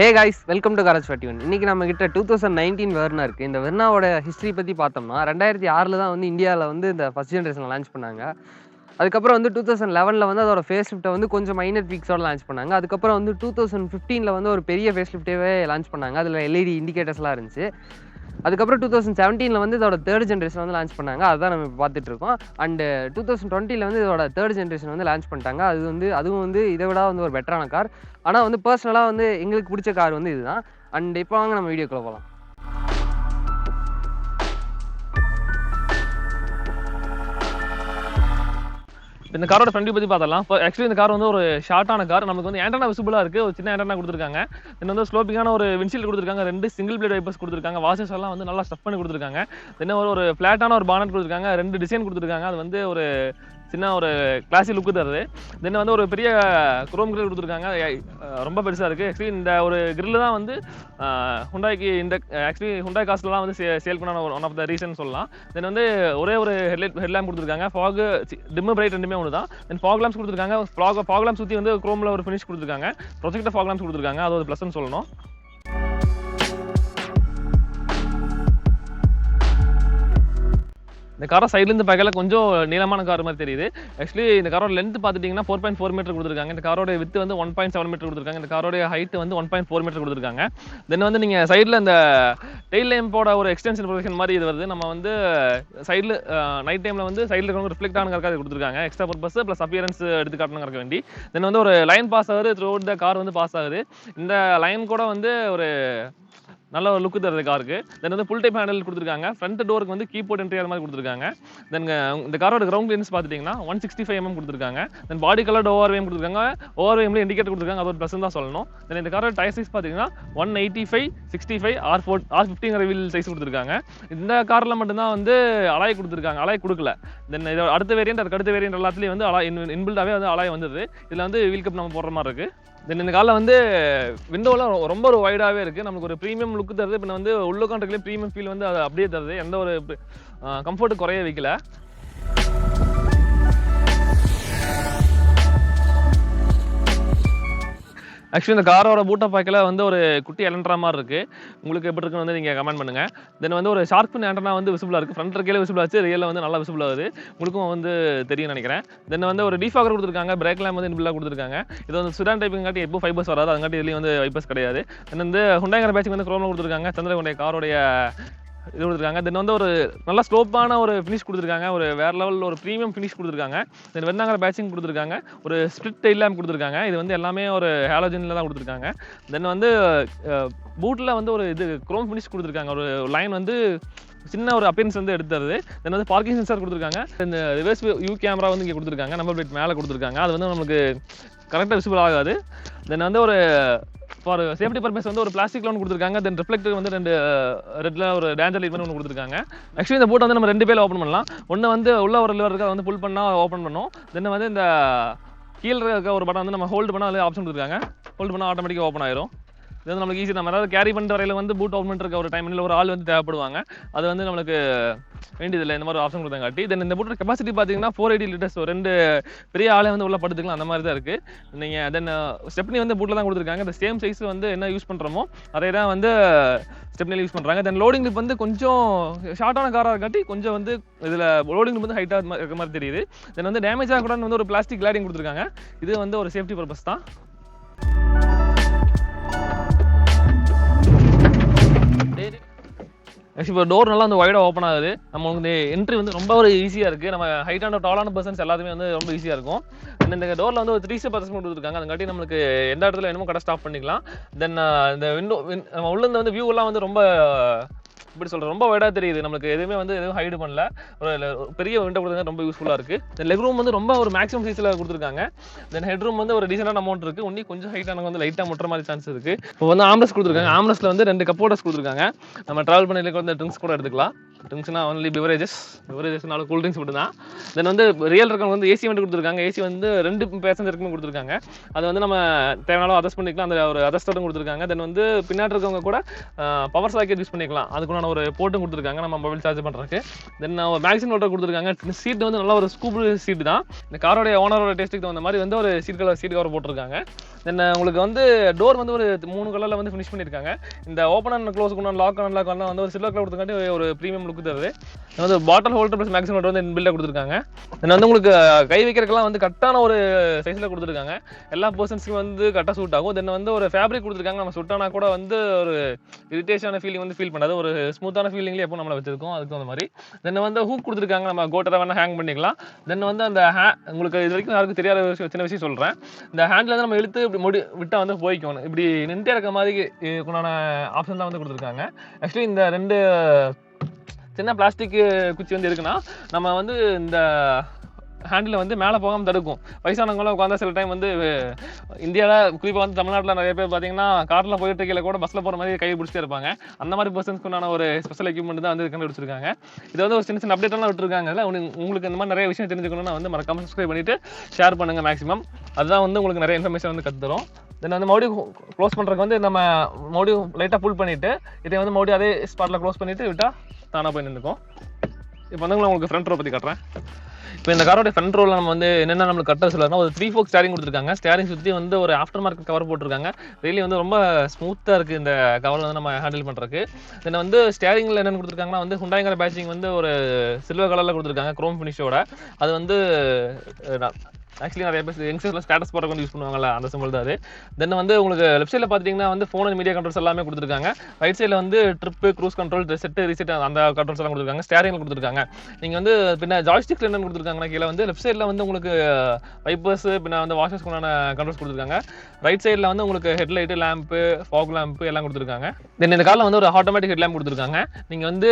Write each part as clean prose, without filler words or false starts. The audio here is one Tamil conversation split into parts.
Hey guys, welcome to Garage41. இன்னைக்கு நம்ம கிட்ட 2019 Verna இருக்கு. இந்த வெர்னாவோட ஹிஸ்டரி பத்தி பார்த்தோம்னா 2006ல தான் வந்து இந்தியாவில் வந்து இந்த ஃபர்ஸ்ட் ஜெனரேஷன் லான்ச் பண்ணாங்க. அதுக்கப்புறம் வந்து 2011ல் வந்து அதோட ஃபேஸ் லிஃப்ட்டை வந்து கொஞ்சம் மைனர் ட்வீக்ஸோட லான்ச் பண்ணாங்க. அதுக்கப்புறம் வந்து 2015ல் வந்து ஒரு பெரிய ஃபேஸ் லிஃப்ட்டே லான்ச் பண்ணாங்க. அதில் எல்இடி இண்டிகேட்டர்ஸ்லாம் இருந்துச்சு. அதுக்கப்புறம் 2017ல் வந்து இதோட தேர்ட் ஜென்ரேஷன் வந்து லான்ச் பண்ணாங்க. அதுதான் நம்ம இப்போ பார்த்துட்டு இருக்கோம். அண்ட் 2020ல் வந்து இதோட தேர்ட் ஜென்ரேஷன் வந்து லான்ச் பண்ணிட்டாங்க. அதுவும் வந்து இதை விட வந்து ஒரு பெட்டரான கார். ஆனால் வந்து பர்சனலாக வந்து எங்களுக்கு பிடிச்ச கார் வந்து இதுதான். அண்ட் இப்போ வாங்க நம்ம வீடியோக்குள்ள போகலாம். இந்த காரோட ஃப்ரண்ட் பற்றி பார்த்தலாம். ஆக்சுவலி இந்த கார் வந்து ஒரு ஷார்ட்டான கார். நமக்கு வந்து ஆண்டனா விசிபிளாக இருக்குது. ஒரு சின்ன ஆண்டனா கொடுத்துருக்காங்க. தென் வந்து ஸ்லோப்பிங்கான ஒரு விண்ட்ஷீல்டு கொடுத்துருக்காங்க. 2 சிங்கிள் பிளேட் வைப்பர்ஸ் கொடுத்துருக்காங்க. வாஷர்ஸ் எல்லாம் வந்து நல்லா ஸ்டஃப் பண்ணி கொடுத்துருக்காங்க. தென் ஒரு ஃப்ளாட்டான ஒரு பானட் கொடுத்துருக்காங்க. 2 டிசைன் கொடுத்துருக்காங்க. அது வந்து ஒரு சின்ன ஒரு கிளாசி லுக்கு தருது. தென் வந்து ஒரு பெரிய குரோம் கிரில் கொடுத்துருக்காங்க. ரொம்ப பெருசாக இருக்குது. ஆக்சுவலி இந்த ஒரு கிரில் தான் வந்து ஹுண்டாய்க்கு இந்த ஆக்சுவலி ஹுண்டாய் காஸ்ட்லாம் வந்து சேல் பண்ண ஒன் ஆஃப் த ரீசன் சொல்லலாம். தென் வந்து ஒரே ஒரு ஹெட்லேம்ப் கொடுத்துருக்காங்க. ஃபாக் டிம்மு பிரைட் ரெண்டுமே ஒன்று தான். தென் ஃபாக் லேம்ப்ஸ் கொடுத்துருக்காங்க. ஃபாக் லேம்ப் சுற்றி வந்து குரோமில் ஒரு ஃபினிஷ் கொடுத்துருக்காங்க. ப்ரொஜெக்டர் ஃபாக் லேம்ப்ஸ் கொடுத்துருக்காங்க. அது ஒரு ப்ளஸ்ன்னு சொல்லணும். இந்த காரை சைட்லேருந்து பார்க்கல கொஞ்சம் நீளமான கார் மாதிரி தெரியுது. ஆக்சுவலி இந்த காரோட லென்த் பார்த்துட்டிங்கன்னா 4.4 மீட்டர் கொடுத்துருக்காங்க. இந்த காரோட வித்து வந்து 1.7 மீட்டர் கொடுத்துருக்காங்க. இந்த காரோட ஹைட் வந்து 1.4 மீட்டர் கொடுத்துருக்காங்க. தென் வந்து நீங்கள் சைடில் இந்த டெயில் லேம்போட ஒரு எக்ஸ்டென்ஷன் ப்ரொடக்ஷன் மாதிரி இது வருது. நம்ம வந்து சைடில் நைட் டைமில் வந்து சைடில் இருக்கவங்க ரிஃப்ளெக்ட் ஆனதுக்காக கொடுத்துருக்காங்க. எக்ஸ்ட்ரா பர்பஸ் ப்ளஸ் அப்பியரன்ஸ் எடுத்து காட்டணுங்கிறக்க வேண்டி. தென் வந்து ஒரு லைன் பாஸ் ஆகுது. த்ரூ அவுட் த கார் வந்து பாஸ் ஆகுது. இந்த லைன் கூட வந்து ஒரு நல்ல ஒரு லுக்கு தருது காருக்கு. தென் வந்து ஃபுல் டைப் ஹேண்டில் கொடுத்துருக்காங்க. ஃப்ரண்ட் டோருக்கு வந்து கீபோர்ட் என்ட்ரி மாதிரி கொடுத்துருக்காங்க. தென் இந்த காரோட கிரவுண்ட் கிளியரன்ஸ் பார்த்துட்டிங்கன்னா 165 mm கொடுத்துருக்காங்க. தென் பாடி கலர் ஓவர்வேம் கொடுத்துருக்காங்க. ஓவர்வேமில் இண்டிகேட்டர் கொடுத்துருக்காங்க. அது ஒரு ப்ளஸ் தான் சொல்லணும். தென் இந்த காரோட டயர் சைஸ் பார்த்தீங்கன்னா 185, 65, R50ங்கிற வீல் சைஸ் கொடுத்துருக்காங்க. இந்த காரில் மட்டும்தான் வந்து அலாய் கொடுத்துருக்காங்க. அலாய் கொடுக்கல. தென் இதோட அடுத்த வேரியன்ட் அடுத்த வேரியன்ட் எல்லாத்துலேயும் வந்து அலாய் இன்பில்டாகவே வந்து அலாய் வந்துடுது. இதில் வந்து வீல் கப் நம்ம போடுற மாதிரி இருக்குது. தென் இந்த காரில் வந்து விண்டோலாம் ரொம்ப ஒரு வைடாகவே இருக்குது. நமக்கு ஒரு ப்ரீமியம் லுக்கு தருது. இப்போ வந்து உள்ள கான்ட்ராக்ட்லேயே ப்ரீமியம் ஃபீல் வந்து அது அப்படியே தருது. எந்த ஒரு கம்ஃபர்ட் குறைய வைக்கல. ஆக்சுவலி இந்த காரோட பூட்டை பார்க்கல வந்து ஒரு குட்டி எலன்ட்ரா மாதிரி இருக்குது. உங்களுக்கு எப்படி இருக்குன்னு வந்து நீங்கள் கமெண்ட் பண்ணுங்கள். தென் வந்து ஒரு ஷார்ப்னு ஆண்டனா வந்து விசிபிளாக இருக்குது. ஃப்ரண்ட் இருக்கையில் விசிபிள் ஆச்சு. ரியலில் வந்து நல்லா விசிபிள் ஆகுது. உங்களுக்கும் வந்து தெரியும் நினைக்கிறேன். தென் வந்து ஒரு டிஃபாகர் கொடுத்துருக்காங்க. பிரேக் லேம்ப் வந்து இன்பில்டாக கொடுத்துருக்காங்க. இது வந்து சுடான் டைப்புங்காட்டி எப்போ ஃபைபர்ஸ் வராது. அதுங்காட்டி இதுலேயும் வந்து வைப்பர்ஸ் கிடையாது. தென் வந்து ஹுண்டாய்ங்கிற பேட்சிங் வந்து குரோமில் கொடுத்துருக்காங்க. சந்திரகுண்டை காரோடைய இது கொடுத்துருக்காங்க. தென் வந்து ஒரு நல்ல ஸ்லோப்பான ஒரு ஃபினிஷ் கொடுத்துருக்காங்க. ஒரு வேறு லெவலில் ஒரு ப்ரீமியம் ஃபினிஷ் கொடுத்துருக்காங்க. தென் வெர்னாங்கிற பேட்சிங் கொடுத்துருக்காங்க. ஒரு ஸ்பிளிட் டெயில் லேம்ப் கொடுத்துருக்காங்க. இது வந்து எல்லாமே ஒரு ஹாலோஜனில் தான் கொடுத்துருக்காங்க. தென் வந்து பூட்டில் வந்து ஒரு இது குரோம் ஃபினிஷ் கொடுத்துருக்காங்க. ஒரு லைன் வந்து சின்ன ஒரு அப்பியரன்ஸ் வந்து எடுத்துருது. தென் வந்து பார்க்கிங் சென்சார் கொடுத்துருக்காங்க. இந்த ரிவர்ஸ் வியூ கேமரா வந்து இங்கே கொடுத்துருக்காங்க. நம்பர் பிளேட் மேலே கொடுத்துருக்காங்க. அது வந்து நமக்கு கரெக்டாக விசிபிள் ஆகாது. தென் வந்து ஒரு ஃபார் சேஃப்டி பர்பஸ் வந்து ஒரு பிளாஸ்டிக் லோன் கொடுத்துருக்காங்க. தென் ரிஃப்ளெக்டர் வந்து 2 ரெட்டில் ஒரு டேஞ்சர் லைட் மாதிரி ஒன்று கொடுத்துருக்காங்க. ஆக்சுவலி இந்த பூட்டை வந்து நம்ம 2 பேர் ஓப்பன் பண்ணலாம். ஒன்று வந்து உள்ள ஒரு லிவர் இருக்க வந்து புல் பண்ணால் ஓப்பன் பண்ணும். தென் வந்து இந்த கீழே இருக்க ஒரு பட்டன் வந்து நம்ம ஹோல்டு பண்ணால் அதில் ஆப்ஷன் கொடுத்துருக்காங்க. ஹோல்டு பண்ணால் ஆட்டோமேட்டிக்காக ஓப்பன் ஆயிரும். இது வந்து நம்மளுக்கு ஈஸி. நம்ம அதாவது கேரி பண்ணுற வரையில் வந்து பூட் ஓப்பன் பண்ணுற ஒரு டைமில் ஒரு ஆள் வந்து தேவைப்படுவாங்க. அது வந்து நம்மளுக்கு வேண்டியதில்லை. இந்த மாதிரி ஆப்ஷன் கொடுத்தாங்காட்டி. தென் இந்த பூட்டோட கெப்பாசிட்டி பார்த்தீங்கன்னா 480 லிட்டர்ஸ். 2 பெரிய ஆளே வந்து உள்ள படுத்துக்கலாம். அந்த மாதிரி தான் இருக்குது. நீங்கள் தென் ஸ்டெப்னி வந்து பூட்டில் தான் கொடுத்துருக்காங்க. இந்த சேம் சைஸ் வந்து என்ன யூஸ் பண்ணுறோமோ அதே தான் வந்து ஸ்டெப்னியில் யூஸ் பண்ணுறாங்க. தென் லோடிங் லிப் வந்து கொஞ்சம் ஷார்ட்டான காராக இருக்காட்டி கொஞ்சம் வந்து இதில் லோடிங் லிப் வந்து ஹைட்டாக இருக்க மாதிரி தெரியுது. தென் வந்து டேமேஜ் ஆகக்கூடாதுன்னு வந்து ஒரு பிளாஸ்டிக் கிளாடிங் கொடுத்துருக்காங்க. இது வந்து ஒரு சேஃப்டி பர்பஸ் தான். ஆக்சுவலி இப்போ டோர் நல்லா வந்து வைடாக ஓப்பன் ஆகுது. நம்ம வந்து என்ட்ரி வந்து ரொம்ப ஒரு ஈஸியாக இருக்குது. நம்ம ஹைட்டான டாலான பர்சன்ஸ் எல்லாத்துமே வந்து ரொம்ப ஈஸியாக இருக்கும். இந்த டோரில் வந்து ஒரு 3 ஸ்டெப் அட்ஜஸ்ட்மெண்ட் கொடுத்துருக்காங்க. அதுக்காட்டி நம்மளுக்கு எந்த இடத்துல என்னமோ கடை ஸ்டாப் பண்ணிக்கலாம். தென் இந்த விண்டோ நம்ம உள்ளேருந்து வந்து வியூலாம் வந்து ரொம்ப இப்படி சொல்கிறேன் ரொம்ப வைடாக தெரியுது. நமக்கு எதுவுமே வந்து எதுவும் ஹைடு பண்ணல. ஒரு பெரிய விண்டோ கொடுத்தா ரொம்ப யூஸ்ஃபுல்லாக இருக்குது. தென் லெக் ரூம் வந்து ரொம்ப ஒரு மேக்ஸிமம் சைஸில் கொடுத்துருக்காங்க. தென் ஹெட் ரூம் வந்து ஒரு டீசெண்டான அமௌண்ட் இருக்குது. ஒன்றி கொஞ்சம் ஹைட்டான வந்து லைட்டாக முட்டுற மாதிரி சான்ஸ் இருக்குது. இப்போ வந்து ஆம்ரஸ் கொடுத்துருக்காங்க. ஆம்ரஸில் வந்து 2 கப்போர்டர்ஸ் கொடுத்துருக்காங்க. நம்ம ட்ராவல் பண்ணிட்டு வந்து ட்ரிங்க்ஸ் கூட எடுத்துக்கலாம். ட்ரிங்க்ஸ்னா ஒன்லி பிவரேஜஸ்னால கூல் ட்ரிங்க்ஸ் மட்டும் தான். தென் வந்து ரியல் இருக்கவங்க வந்து ஏசி வந்து கொடுத்துருக்காங்க. ஏசி வந்து 2 பேசஞ்சருக்குமே கொடுத்துருக்காங்க. அதை வந்து நம்ம தேவையான அட்ஜஸ்ட் பண்ணிக்கலாம். அந்த ஒரு அட்ஜஸ்டரும் கொடுத்துருக்காங்க. தென் வந்து பின்னாடி இருக்கவங்க கூட பவர் சாக்கெட் யூஸ் பண்ணிக்கலாம். அதுக்குள்ள ஒரு போர்ட்டும் கொடுத்துருக்காங்க நம்ம மொபைல் சார்ஜ் பண்ணுறதுக்கு. தென் மேக்ஸிமம் ஹோல்டர் கொடுத்துருக்காங்க. சீட் வந்து நல்ல ஒரு ஸ்கூப் சீட் தான். இந்த காரோடைய ஓனரோட டேஸ்ட்டுக்கு தகுந்த மாதிரி வந்து ஒரு சீட் கவர் போட்டிருக்காங்க. தென் உங்களுக்கு வந்து டோர் வந்து ஒரு 3 கலரில் வந்து ஃபினிஷ் பண்ணியிருக்காங்க. இந்த ஓப்பன் அண்ட் க்ளோஸ் கொண்டு லாக் அண்ட் லாக் வந்து ஒரு சில்வர் கலர் கொடுத்துக்காட்டி ஒரு ப்ரீமியம் லுக் தருது. வந்து பாட்டில் ஹோல்டர் ப்ளஸ் மேக்ஸிமம் ஹோல்டர் வந்து பில்ல கொடுத்துருக்காங்க. தென் வந்து உங்களுக்கு கை வைக்கிறதுக்கெல்லாம் வந்து கரெக்டான ஒரு சைஸில் கொடுத்துருக்காங்க. எல்லா பர்சன்ஸ்க்கும் வந்து கரெக்டாக சூட் ஆகும். தென் வந்து ஒரு ஃபேப்ரிக் கொடுத்துருக்காங்க. நம்ம சுட்டானா கூட வந்து ஒரு இரிட்டேஷனான ஃபீலிங் வந்து ஃபீல் பண்ணாது. ஒரு ஸ்மூத்தான ஃபீலிங்லேயே எப்போ நம்மளை வச்சிருக்கோம். அதுக்கு அந்த மாதிரி தென் வந்து ஹூக் கொடுத்துருக்காங்க. நம்ம கோட்டரை வேணால் ஹேங் பண்ணிக்கலாம். தென் வந்து அந்த உங்களுக்கு இது வரைக்கும் யாருக்கும் தெரியாத சின்ன விஷயம் சொல்கிறேன். இந்த ஹேண்டில் வந்து நம்ம இழுத்து இப்படி விட்டால் வந்து போய்க்கணும். இப்படி நின்று இருக்க மாதிரி உண்டான ஆப்ஷன் தான் வந்து கொடுத்துருக்காங்க. ஆக்சுவலி இந்த 2 சின்ன பிளாஸ்டிக் குச்சி வந்து இருக்குன்னா நம்ம வந்து இந்த ஹேண்டில் வந்து மேலே போகாமல் தடுக்கும். வயசானவங்களாம் உட்காந்தா சில டைம் வந்து இந்தியாவில் குறிப்பாக வந்து தமிழ்நாட்டில் நிறைய பேர் பார்த்தீங்கன்னா காரில் போயிட்டு இருக்கையில் கூட பஸ்ஸில் போகிற மாதிரி கையை பிடிச்சிட்டே இருப்பாங்க. அந்த மாதிரி பர்சன்ஸ்க்குண்டான ஒரு ஸ்பெஷல் எக்யூப்மெண்ட் தான் வந்து கண்டுபிடிச்சிருக்காங்க. இது வந்து ஒரு சின்ன சின்ன அப்டேட்லாம் விட்டுருக்காங்க. உங்களுக்கு இந்த மாதிரி நிறைய விஷயம் தெரிஞ்சுக்கணும்னா வந்து மறக்காம சப்ஸ்கிரைப் பண்ணிவிட்டு ஷேர் பண்ணுங்கள் மேக்ஸிமம். அதுதான் வந்து உங்களுக்கு நிறைய இன்ஃபர்மேஷன் வந்து கற்றுத்தரும். தென் வந்து மறுபடியும் க்ளோஸ் பண்ணுறதுக்கு வந்து நம்ம மறுபடியும் லைட்டாக புல் பண்ணிவிட்டு இதை வந்து மறுபடியும் அதே ஸ்பாட்டில் க்ளோஸ் பண்ணிவிட்டு விட்டால் தானாக போய் நின்றுக்கும். இப்போ வந்து உங்களுக்கு ஃப்ரண்ட் ரோ பற்றி காட்டுறேன். இப்போ இந்த காரோட ஃப்ரண்ட் ரோவில் நம்ம வந்து என்னென்ன நம்மளுக்கு கட்ட சொல்லலாம். ஒரு 3 fork ஸ்டேரிங் கொடுத்துருக்காங்க. ஸ்டேரிங் சுற்றி வந்து ஒரு ஆஃப்டர் மார்க்கெட் கவர் போட்டிருக்காங்க. ரியலி வந்து ரொம்ப ஸ்மூத்தாக இருக்குது இந்த கவரில் வந்து நம்ம ஹேண்டில் பண்ணுறதுக்கு. தென் வந்து ஸ்டேரிங்கில் என்னென்னு கொடுத்துருக்காங்கன்னா வந்து ஹுண்டாய்ங்கிற பேட்சிங் வந்து ஒரு சில்வர் கலரில் கொடுத்துருக்காங்க க்ரோம் ஃபினிஷோட. அது வந்து ஆக்சுவலி நிறைய பேர் யங்ஸ்டர்ஸ்லாம் ஸ்டேட்டஸ் போட வந்து யூஸ் பண்ணுவாங்கல்ல, அந்த சிம்பிள் தான் அது. தென் வந்து உங்களுக்கு லெஃப்ட் சைடில் பார்த்தீங்கன்னா வந்து ஃபோன் அண்ட் மீடியா கண்ட்ரோல்ஸ் எல்லாமே கொடுத்துருக்காங்க. ரைட் சைடில் வந்து trip, cruise control, set, reset அந்த கண்ட்ரோல்ஸ் எல்லாம் கொடுத்துருக்காங்க. ஸ்டேரிங்கில் கொடுத்துருக்காங்க. நீங்கள் வந்து பின்ன ஜாய்ஸ்டிக்ல என்னென்னு கொடுத்துருக்காங்கன்னா கீழே வந்து லெஃப்ட் சைடில் வந்து உங்களுக்கு வைப்பர்ஸ் பின்ன வந்து வாஷர்ஸ்க்குண்டான கண்ட்ரோல்ஸ் கொடுத்துருக்காங்க. ரைட் சைடில் வந்து உங்களுக்கு ஹெட்லைட்டு, லேம்பு, ஃபாக் லேம்பு எல்லாம் கொடுத்துருக்காங்க. தென் இந்த காரில் வந்து ஒரு ஆட்டோமேட்டிக் ஹெட் லேம்ப் கொடுத்துருக்காங்க. நீங்கள் வந்து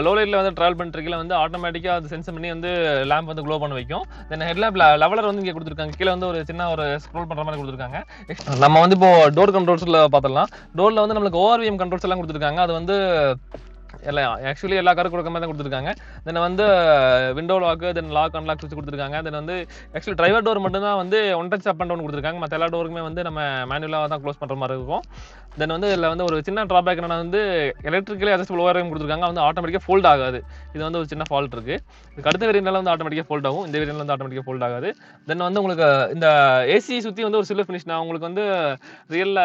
லோ லைட்டில் வந்து ட்ராவல் பண்ணுறதுல வந்து ஆட்டோமேட்டிக்காக அது சென்ஸ் பண்ணி வந்து லேம்ப் வந்து க்ளோ பண்ண வைக்கும். தென் ஹெட் லேம்ப் லெவலர் வந்து இங்கே கொடுத்துருக்காங்க. கீழே வந்து ஒரு சின்ன ஒரு ஸ்க்ரோல் பண்ணுற மாதிரி கொடுத்துருக்காங்க. நம்ம வந்து இப்போ டோர் கண்ட்ரோல்ஸில் பார்த்துடலாம். டோரில் வந்து நம்மளுக்கு ORVM கண்ட்ரோல்ஸ் எல்லாம் கொடுத்துருக்காங்க. அது வந்து ஆக்சுவலி எல்லா காரும் கொடுக்க மாதிரி தான் கொடுத்துருக்காங்க. தென் வந்து விண்டோ லாக்கு, தென் லாக் அன்லாக் வச்சு கொடுத்துருக்காங்க. தென் வந்து ஆக்சுவலி டிரைவர் டோர் மட்டும் தான் வந்து one touch up and down கொடுத்துருக்காங்க. மற்ற எல்லா டோருக்குமே வந்து நம்ம மேனுவலாக தான் க்ளோஸ் பண்ணுற மாதிரி இருக்கும். தென் வந்து இதில் வந்து ஒரு சின்ன ட்ராபேக் என்னன்னா வந்து எலக்ட்ரிக்கலி அட்ஜஸ்டபிள் ORVM கொடுத்துருக்காங்க. வந்து ஆட்டோமேட்டிக்காக ஃபோல்ட் ஆகாது. இது வந்து ஒரு சின்ன ஃபால்ட் இருக்குது. இதுக்கு அடுத்த வேரியன்ட்ல வந்து ஆட்டோமேட்டிக்காக ஃபோல்ட் ஆகும். இந்த வேரியன்ட்ல வந்து ஆட்டோமேட்டிக்காக ஃபோல்ட் ஆகாது. தென் வந்து உங்களுக்கு இந்த ஏசி சுற்றி வந்து ஒரு சில்வர் ஃபினிஷ். நான் உங்களுக்கு வந்து ரியலில்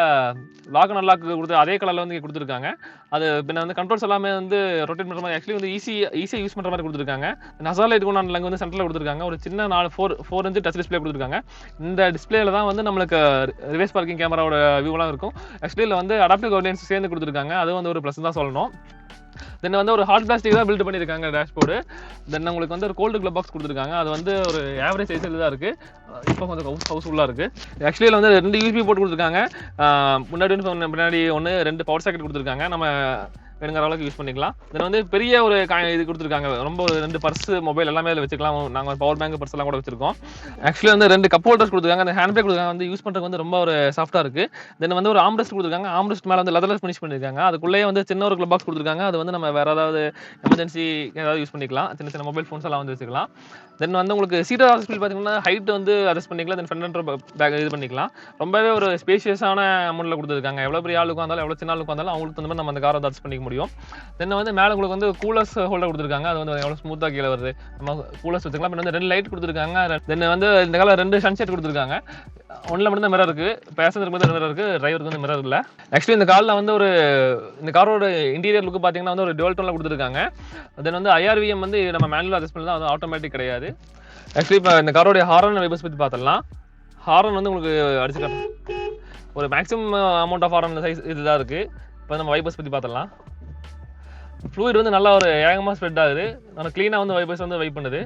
லாக் அண்ட் அன்லாக் கொடுத்து அதே கலரில் வந்து கொடுத்துருக்காங்க. அது பின்ன வந்து கண்ட்ரோல்ஸ் எல்லாமே வந்து ரொட்டேட் பண்ணுற மாதிரி ஆக்சுவலி வந்து ஈஸியாக யூஸ் பண்ணுற மாதிரி கொடுத்துருக்காங்க. நசா லைட் கொண்டு லங்கு வந்து சென்டரில் கொடுத்துருக்காங்க. ஒரு சின்ன 4 இன்ச் டச் டிஸ்பிளே கொடுத்துருக்காங்க. இந்த டிஸ்பிளேல தான் வந்து நம்மளுக்கு ரிவர்ஸ் பார்க்கிங் கேமராவோட வியூலாம் இருக்கும். ஆக்சுவலி இதில் வந்து அடாப்டிவ் கவுட்லைன்ஸ் சேர்ந்து கொடுத்துருக்காங்க. அது வந்து ஒரு ப்ளஸ் தான் சொல்லணும். தென் வந்து ஒரு ஹார்ட் பிளாஸ்டிக் தான் பில்ட் பண்ணியிருக்காங்க டேஷ்போர்டு. தென் உங்களுக்கு வந்து ஒரு கோல்டு க்ளப் பாக்ஸ் கொடுத்துருக்காங்க. அது வந்து ஒரு ஆவரேஜ் சைஸில் தான் இருக்குது. இப்போ கொஞ்சம் ஹவுஸ்ஃபுல்லாக இருக்குது. ஆக்சுவலி வந்து 2 USB போட்டு கொடுத்துருக்காங்க. முன்னாடி ஒன்று 2 பவர் சாக்கெட் கொடுத்துருக்காங்க. நம்ம வேணுங்கிற அளவுக்கு யூஸ் பண்ணிக்கலாம். தென் வந்து பெரிய ஒரு இது கொடுத்துருக்காங்க. ரொம்ப ஒரு 2 பர்ஸ், மொபைல் எல்லாமே அதில் வச்சுக்கலாம். நாங்கள் பவர் பேங்க், பர்ஸ் எல்லாம் கூட வச்சிருக்கோம். ஆக்சுவலி வந்து 2 கப் ஹோல்டர்ஸ் கொடுத்துருக்காங்க. அந்த ஹேண்ட் பேக் கொடுத்துருக்காங்க. வந்து யூஸ் பண்ணுறதுக்கு வந்து ரொம்ப ஒரு சாஃப்ட்டாக இருக்குது. தென் வந்து ஒரு ஆம்ரெஸ்ட் கொடுத்துருக்காங்க. ஆம்ரெஸ்ட் மேலே வந்து லெதர்ல ஃபினிஷ் பண்ணியிருக்காங்க. அதுக்குள்ளேயே வந்து சின்ன ஒரு க்ளப் பாக்ஸ் கொடுத்துருக்காங்க. அது வந்து நம்ம வேறு ஏதாவது எமர்ஜென்சி ஏதாவது யூஸ் பண்ணிக்கலாம். சின்ன சின்ன மொபைல் ஃபோன்ஸ் எல்லாம் வந்து வச்சுக்கலாம். தென் வந்து உங்களுக்கு சீட் அட்ஜஸ்ட் பார்த்தீங்கன்னா ஹைட் வந்து அட்ஜஸ்ட் பண்ணிக்கலாம். தென் ஃப்ரண்ட் பேக் இது பண்ணிக்கலாம். ரொம்பவே ஒரு ஸ்பேஷியஸான அமௌண்ட்டில் கொடுத்துருக்காங்க. எவ்வளோ பெரிய ஆளுக்கு வந்தாலும் எவ்வளோ சின்ன ஆளுக்கு வந்தாலும் அவங்களுக்கு வந்து நம்ம அந்த காரை அட்ஜஸ்ட் பண்ணிக்க முடியும். தென் வந்து மேலே உங்களுக்கு வந்து கூலர்ஸ் ஹோல்டர் கொடுத்துருக்காங்க. அது வந்து எவ்வளோ ஸ்மூத்தாக கீழே வருது. நம்ம கூலர்ஸ் வச்சுக்கலாம். வந்து 2 லைட் கொடுத்துருக்காங்க. தென் வந்து இந்த காலம் 2 சன்செட் கொடுத்துருக்காங்க. ஒன்றில் மட்டும் தான் மிரர் இருக்குது. பேசஞ்சருக்கு மட்டும் மிரர் இருக்குது. டிரைவருக்கு வந்து மிரர் இல்லை. ஆக்சுவலி இந்த காரில் வந்து இந்த காரோட இன்டீரியர் லுக்கு பார்த்தீங்கன்னா வந்து ஒரு டுவல் டோனில் கொடுத்துருக்காங்க. தென் வந்து IRVM வந்து நம்ம மேனுவல் அட்ஜஸ்ட் பண்ணி தான், அது ஆட்டோமேட்டிக் கிடையாது. ஆக்சுவலி இப்போ இந்த காரோடைய ஹாரன் வைபர்ஸ் பற்றி பார்த்துடலாம். ஹாரன் வந்து உங்களுக்கு அடிச்சு காட்டுறேன். ஒரு maximum amount of horn size இதுதான் இருக்குது. இப்போ நம்ம வைபர்ஸ் பற்றி பார்த்துடலாம். ஃப்ளூயிட் வந்து நல்லா ஒரு ஏகமாக ஸ்ப்ரெட் ஆகுது. நல்லா க்ளீனாக வந்து வைபர்ஸ் வந்து வைப் பண்ணுது.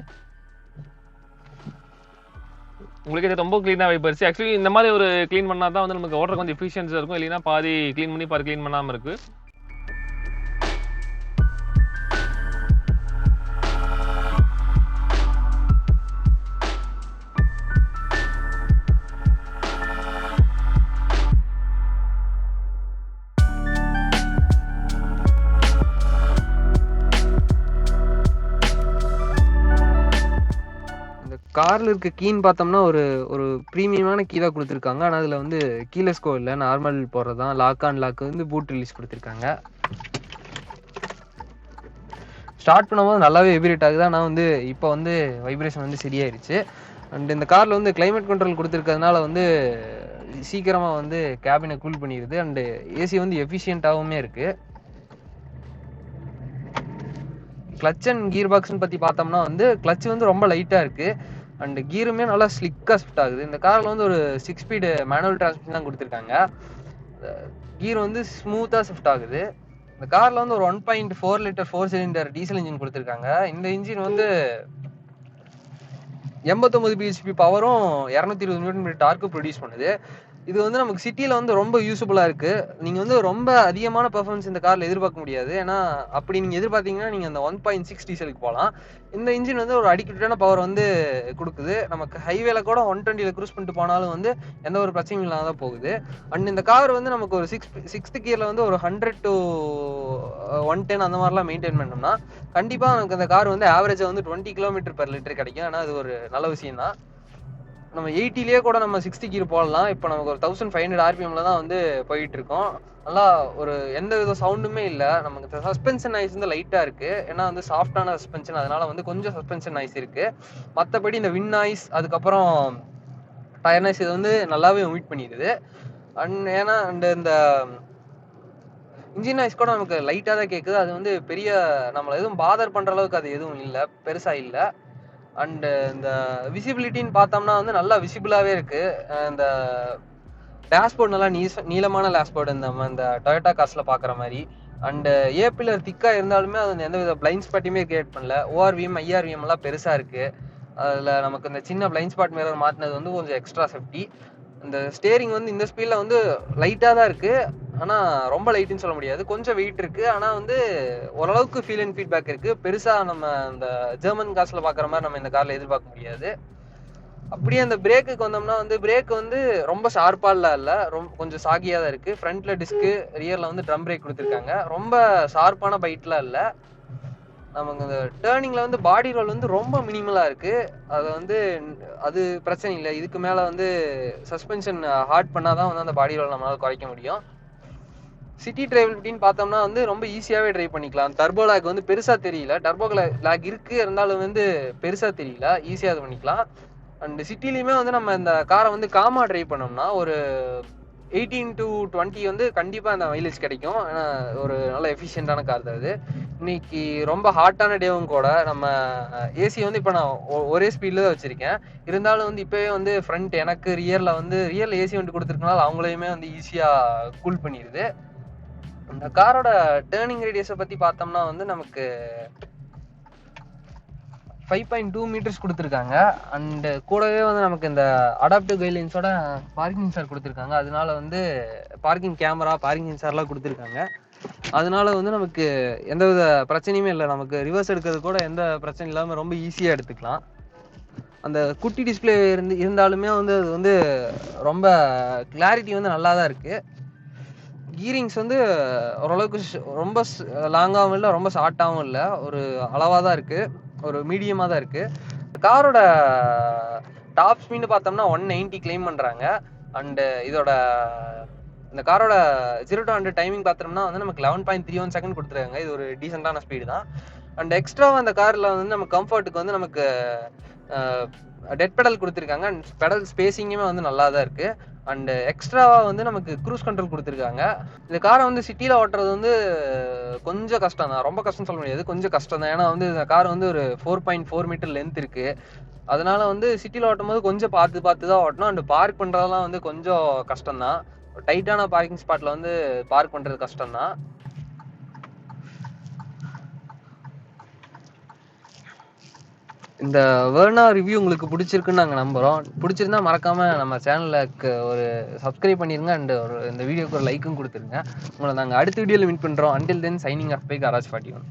உங்களுக்கு இது ரொம்ப க்ளீனாக வைப்பரிச்சு. ஆக்சுவலி இந்த மாதிரி ஒரு க்ளீன் பண்ணால் தான் வந்து நமக்கு ஓட்டுறதுக்கு வந்து எஃபிஷியன்ஸாக இருக்கும். இல்லைன்னா பாதி க்ளீன் பண்ணி பாதி க்ளீன் பண்ணாமல் இருக்குது. காரில் இருக்க கீன்னு பார்த்தோம்னா ஒரு ப்ரீமியமான கீ தான் கொடுத்துருக்காங்க. ஆனால் அதில் வந்து கீலெஸ் கோ இல்லை, நார்மல் போடுறது தான். லாக் அண்ட் லாக் வந்து பூட் ரிலீஸ் கொடுத்துருக்காங்க. ஸ்டார்ட் பண்ணும்போது நல்லாவே வைப்ரேட் ஆகுது. ஆனால் வந்து இப்போ வந்து வைப்ரேஷன் வந்து சரியாயிருச்சு. அண்ட் இந்த காரில் வந்து கிளைமேட் கண்ட்ரோல் கொடுத்துருக்கிறதுனால வந்து சீக்கிரமாக வந்து கேபினை கூல் பண்ணிடுது. அண்டு ஏசி வந்து எஃபிஷியண்ட்டாகவுமே இருக்குது. கிளச் அண்ட் கியர் பாக்ஸ்ன்னு பற்றி பார்த்தோம்னா வந்து கிளச் வந்து ரொம்ப லைட்டாக இருக்குது. அண்டு கீருமே நல்லா ஸ்லிக்காக ஷிஃப்ட் ஆகுது. இந்த காரில் வந்து ஒரு 6 ஸ்பீடு மேனுவல் டிரான்ஸ்மிஷன் தான் கொடுத்துருக்காங்க. கீர் வந்து ஸ்மூத்தாக ஷிஃப்ட் ஆகுது. இந்த காரில் வந்து ஒரு 1.4 லிட்டர் 4 சிலிண்டர் டீசல் இன்ஜின் கொடுத்துருக்காங்க. இந்த இன்ஜின் வந்து 89 பிஹெச்பி பவரும் 220 நியூட்டன் மீட்டர் டார்க்கு ப்ரொடியூஸ் பண்ணுது. இது வந்து நமக்கு சிட்டியில் வந்து ரொம்ப யூஸ்ஃபுல்லாக இருக்குது. நீங்கள் வந்து ரொம்ப அதிகமான பெர்ஃபார்மன்ஸ் இந்த காரில் எதிர்பார்க்க முடியாது. ஏன்னா அப்படி நீங்கள் எதிர்பார்த்தீங்கன்னா நீங்கள் அந்த 1.6 டீசலுக்கு போகலாம். இந்த இன்ஜின் வந்து ஒரு அடிக்யூட்டான பவர் வந்து கொடுக்குது. நமக்கு ஹைவேல கூட 120 க்ரூஸ் பண்ணிட்டு போனாலும் வந்து எந்த ஒரு பிரச்சனையும் இல்லாத போகுது. அண்ட் இந்த கார் வந்து நமக்கு ஒரு சிக்ஸ்த் கியரில் வந்து ஒரு 100 to 110 அந்த மாதிரிலாம் மெயின்டைன் பண்ணோம்னா கண்டிப்பாக நமக்கு அந்த கார் வந்து ஆவரேஜாக வந்து 20 km/லிட்டர் கிடைக்கும். ஆனால் அது ஒரு நல்ல விஷயம் தான். நம்ம 80லேயே கூட நம்ம 60 கீர் போடலாம். இப்போ நமக்கு ஒரு 1500 RPMல தான் வந்து போயிட்டு இருக்கோம். நல்லா ஒரு எந்த வித சவுண்டுமே இல்லை. நமக்கு சஸ்பென்ஷன் நாய்ஸ் வந்து லைட்டாக இருக்குது. ஏன்னா வந்து சாஃப்டான சஸ்பென்ஷன், அதனால வந்து கொஞ்சம் சஸ்பென்ஷன் நாய்ஸ் இருக்குது. மற்றபடி இந்த வின் நாய்ஸ் அதுக்கப்புறம் டயர் நாய்ஸ் இது வந்து நல்லாவே ஒமிட் பண்ணிடுது. அண்ட் இந்த இன்ஜின் நாய்ஸ் கூட நமக்கு லைட்டாக தான் கேட்குது. அது வந்து பெரிய நம்மளை எதுவும் பாதர் பண்ணுற அளவுக்கு அது எதுவும் இல்லை, பெருசாக இல்லை. அண்டு இந்த விசிபிலிட்டின்னு பார்த்தோம்னா வந்து நல்லா விசிபிளாகவே இருக்குது. இந்த டேஷ்போர்ட் நல்லா நீளமான டேஷ்போர்டு இந்த டொயோட்டா கார்ஸில் பார்க்குற மாதிரி. அண்டு ஏபிலர் திக்காக இருந்தாலுமே அது எந்த வித பிளைண்ட் ஸ்பாட்டையுமே கிரியேட் பண்ணல. ஓஆர்விஎம் ஐஆர்விஎம் எல்லாம் பெருசாக இருக்குது. அதில் நமக்கு இந்த சின்ன பிளைண்ட் ஸ்பாட் மிரர் மாற்றினது வந்து கொஞ்சம் எக்ஸ்ட்ரா சேஃப்டி. இந்த ஸ்டேரிங் வந்து இந்த ஸ்பீடில் வந்து லைட்டாக தான் இருக்குது. ஆனால் ரொம்ப லைட்டுன்னு சொல்ல முடியாது, கொஞ்சம் வெயிட் இருக்குது. ஆனால் வந்து ஓரளவுக்கு ஃபீல் அண்ட் ஃபீட்பேக் இருக்குது. பெருசாக நம்ம இந்த ஜெர்மன் கார்ஸில் பார்க்குற மாதிரி நம்ம இந்த காரில் எதிர்பார்க்க முடியாது. அப்படியே அந்த பிரேக்குக்கு வந்தோம்னா வந்து பிரேக் வந்து ரொம்ப ஷார்ப்பாலாம் இல்லை, ரொம்ப கொஞ்சம் சாகியாக தான் இருக்குது. ஃப்ரண்ட்டில் டிஸ்க்கு, ரியரில் வந்து ட்ரம் பிரேக் கொடுத்துருக்காங்க. ரொம்ப ஷார்ப்பான பைட்லாம் இல்லை. நமக்கு இந்த டேர்னிங்கில் வந்து பாடி ரோல் வந்து ரொம்ப மினிமலாக இருக்குது. அது பிரச்சனை இல்லை. இதுக்கு மேலே வந்து சஸ்பென்ஷன் ஹார்ட் பண்ணால் தான் வந்து அந்த பாடி ரோல் நம்மளால் குறைக்க முடியும். சிட்டி டிரைவபிலிட்டின்னு பார்த்தோம்னா வந்து ரொம்ப ஈஸியாகவே ட்ரைவ் பண்ணிக்கலாம். டர்போ லேக் வந்து பெருசாக தெரியல. டர்போ லேக் இருக்குது, இருந்தாலும் வந்து பெருசாக தெரியல, ஈஸியாக இது பண்ணிக்கலாம். அண்ட் சிட்டிலையுமே வந்து நம்ம இந்த காரை வந்து காமாக ட்ரைவ் பண்ணோம்னா ஒரு 18 to 20 வந்து கண்டிப்பாக அந்த மைலேஜ் கிடைக்கும். ஏன்னா ஒரு நல்ல எஃபிஷியண்டான கார் தான் அது. இன்னைக்கு ரொம்ப ஹாட்டான டேவும் கூட. நம்ம ஏசி வந்து இப்போ நான் ஒரே ஸ்பீடில் தான் வச்சுருக்கேன். இருந்தாலும் வந்து இப்போவே வந்து ஃப்ரண்ட் எனக்கு ரியரில் ஏசி வந்து கொடுத்துருக்கனால அவங்களையுமே வந்து ஈஸியாக கூல் பண்ணிடுது. இந்த காரோட டேர்னிங் ரேடியஸை பற்றி பார்த்தோம்னா வந்து நமக்கு 5.2 மீட்டர்ஸ் கொடுத்துருக்காங்க. அண்டு கூடவே வந்து நமக்கு இந்த அடாப்டிவ் கைட்லைன்ஸோட பார்க்கிங் சென்சார் கொடுத்துருக்காங்க. அதனால வந்து பார்க்கிங் கேமரா, பார்க்கிங் சென்சார்லாம் கொடுத்துருக்காங்க. அதனால வந்து நமக்கு எந்தவித பிரச்சனையுமே இல்லை. நமக்கு ரிவர்ஸ் எடுக்கிறது கூட எந்த பிரச்சனையும் இல்லாமல் ரொம்ப ஈஸியாக எடுத்துக்கலாம். அந்த குட்டி டிஸ்பிளே இருந்தாலுமே வந்து அது வந்து ரொம்ப கிளாரிட்டி வந்து நல்லா தான் இருக்குது. கீரிங்ஸ் வந்து ஓரளவுக்கு ரொம்ப லாங்காகவும் இல்லை, ரொம்ப ஷார்ட்டாகவும் இல்லை, ஒரு அளவாக தான் இருக்குது, ஒரு மீடியமாக தான் இருக்குது. காரோட டாப் ஸ்பீடு பார்த்தோம்னா 190 கிளைம் பண்ணுறாங்க. அண்டு இந்த காரோட 0 to 100 டைமிங் பார்த்தோம்னா வந்து நமக்கு 11.31 செகண்ட் கொடுத்துருக்காங்க. இது ஒரு டீசெண்டான ஸ்பீடு தான். அண்ட் எக்ஸ்ட்ராவாக அந்த காரில் வந்து நம்ம கம்ஃபர்ட்டுக்கு வந்து நமக்கு டெட் பெடல் கொடுத்துருக்காங்க. அண்ட் பெடல் ஸ்பேசிங்குமே வந்து நல்லா தான் இருக்குது. அண்டு எக்ஸ்ட்ராவாக வந்து நமக்கு க்ரூஸ் கண்ட்ரோல் கொடுத்துருக்காங்க. இந்த காரை வந்து சிட்டியில் ஓட்டுறது வந்து கொஞ்சம் கஷ்டம் தான், ரொம்ப கஷ்டம்னு சொல்ல முடியாது, கொஞ்சம் கஷ்டம் தான். ஏன்னா வந்து இந்த கார் வந்து ஒரு 4.4 மீட்டர் லென்த் இருக்குது. அதனால வந்து சிட்டியில் ஓட்டும் போது கொஞ்சம் பார்த்து தான் ஓட்டணும். அண்ட் பார்க் பண்ணுறதெல்லாம் வந்து கொஞ்சம் கஷ்டம்தான். டைட்டான பார்க்கிங் ஸ்பாட்டில் வந்து பார்க் பண்ணுறது கஷ்டம்தான். இந்த வெர்னா ரிவ்யூ உங்களுக்கு பிடிச்சிருக்குன்னு நாங்கள் நம்புகிறோம். பிடிச்சிருந்தா மறக்காமல் நம்ம சேனலுக்கு ஒரு சப்ஸ்கிரைப் பண்ணிடுங்க. அண்ட் இந்த வீடியோக்கு ஒரு லைக்கும் கொடுத்துருங்க. உங்களை நாங்கள் அடுத்த வீடியோவில் மீட் பண்ணுறோம். Until then signing off by Garage41.